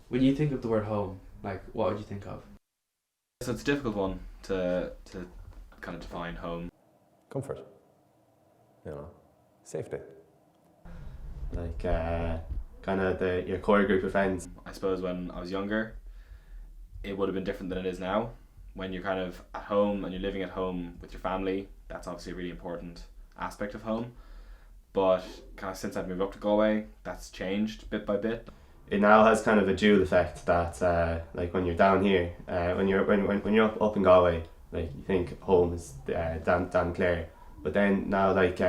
When you think of the word home, like, what would you think of? So it's a difficult one to kind of define home. Comfort, safety. Like kind of your core group of friends. I suppose when I was younger, it would have been different than it is now. When you're kind of at home and you're living at home with your family, that's obviously a really important aspect of home. But kind of since I've moved up to Galway, that's changed bit by bit. It now has kind of a dual effect that like when you're down here, when you're up in Galway, like you think home is down Clare, but then now like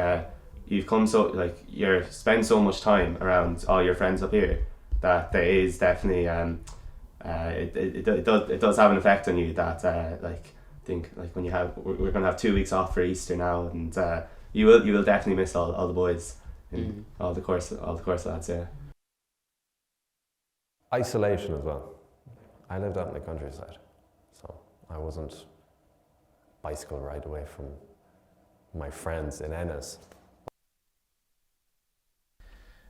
you've come so like you spend so much time around all your friends up here that there is definitely it does have an effect on you that like I think like when we're gonna have 2 weeks off for Easter now, and you will definitely miss all the boys and all the course lads, yeah. Isolation as well. I lived out in the countryside, so I wasn't bicycle ride away from my friends in Ennis.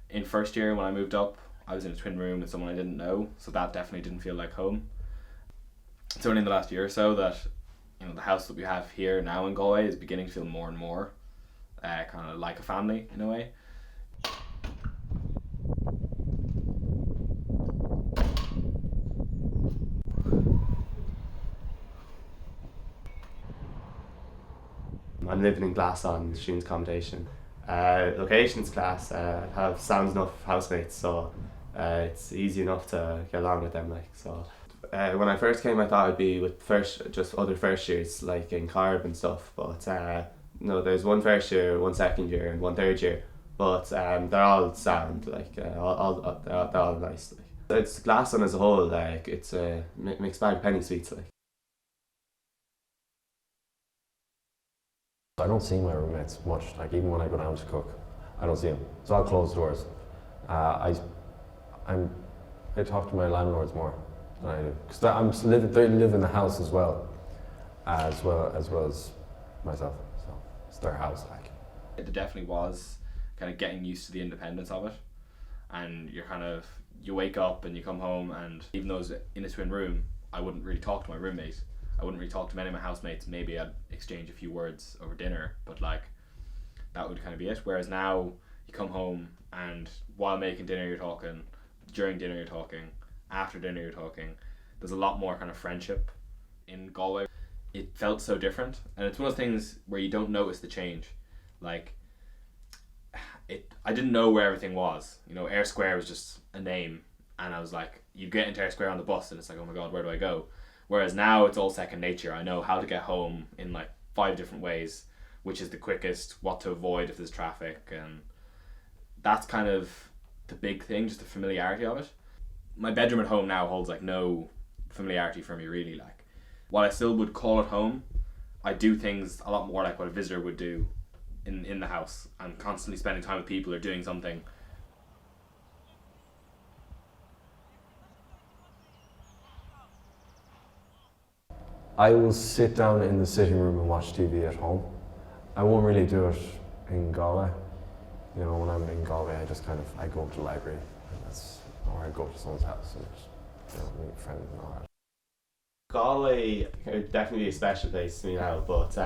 In first year when I moved up, I was in a twin room with someone I didn't know, so that definitely didn't feel like home. It's only in the last year or so that the house that we have here now in Galway is beginning to feel more and more kind of like a family in a way. I'm living in Glasson, students' accommodation. Locations class, have sound enough housemates, so it's easy enough to get along with them. Like so, when I first came, I thought I'd be with just other first years, like in Carb and stuff. But no, there's one first year, one second year, and one third year. But they're all sound, like they're all nice. Like. It's Glasson as a whole, like it's a mixed bag of penny sweets, like. I don't see my roommates much, like even when I go down to cook, I don't see them. So I'll close doors. I talk to my landlords more than I do, because they live in the house as well as myself. So it's their house, like. It definitely was kind of getting used to the independence of it, and you wake up and you come home, and even though I was in a twin room, I wouldn't really talk to my roommate. I wouldn't really talk to many of my housemates. Maybe I'd exchange a few words over dinner, but like that would kind of be it. Whereas now you come home and while making dinner you're talking, during dinner you're talking, after dinner you're talking. There's a lot more kind of friendship in Galway. It felt so different, and it's one of those things where you don't notice the change. Like I didn't know where everything was. Eyre Square was just a name, and I was like, you get into Eyre Square on the bus and it's like, oh my god, where do I go? Whereas now it's all second nature. I know how to get home in like 5 different ways, which is the quickest, what to avoid if there's traffic, and that's kind of the big thing, just the familiarity of it. My bedroom at home now holds like no familiarity for me really. Like, while I still would call it home, I do things a lot more like what a visitor would do in the house. I'm constantly spending time with people or doing something. I will sit down in the sitting room and watch TV at home. I won't really do it in Galway. When I'm in Galway, I go to the library, or I go to someone's house and meet friends and all that. Galway could definitely be a special place to me now, but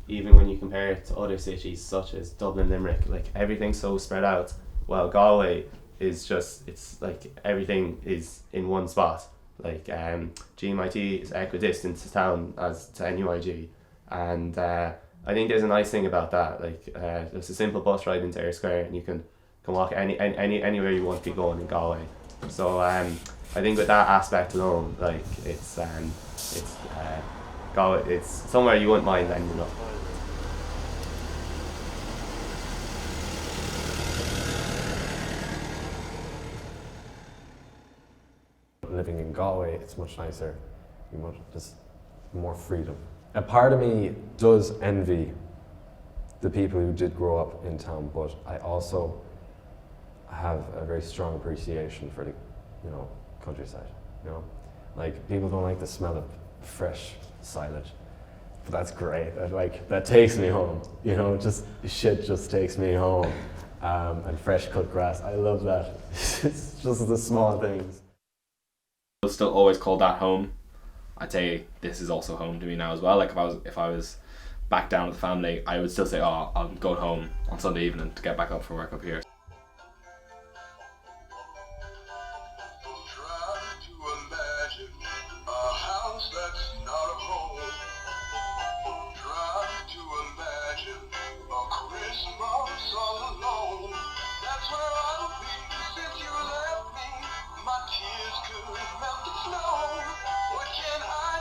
even when you compare it to other cities such as Dublin, Limerick, like everything's so spread out. While Galway is it's like everything is in one spot. Like GMIT is equidistant to town as to NUIG, and I think there's a nice thing about that. Like there's a simple bus ride into Eyre Square, and you can walk anywhere you want to be going in Galway. So I think with that aspect alone, like it's Galway, it's somewhere you wouldn't mind ending up. Living in Galway, it's much nicer. Just more freedom. A part of me does envy the people who did grow up in town, but I also have a very strong appreciation for the, countryside. Like people don't like the smell of fresh silage, but that's great. That takes me home. Just shit just takes me home, and fresh cut grass. I love that. It's just the small things. I'll still always call that home. I'd say this is also home to me now as well. Like if I was back down with the family, I would still say, oh, I'm going home on Sunday evening to get back up for work up here. What can I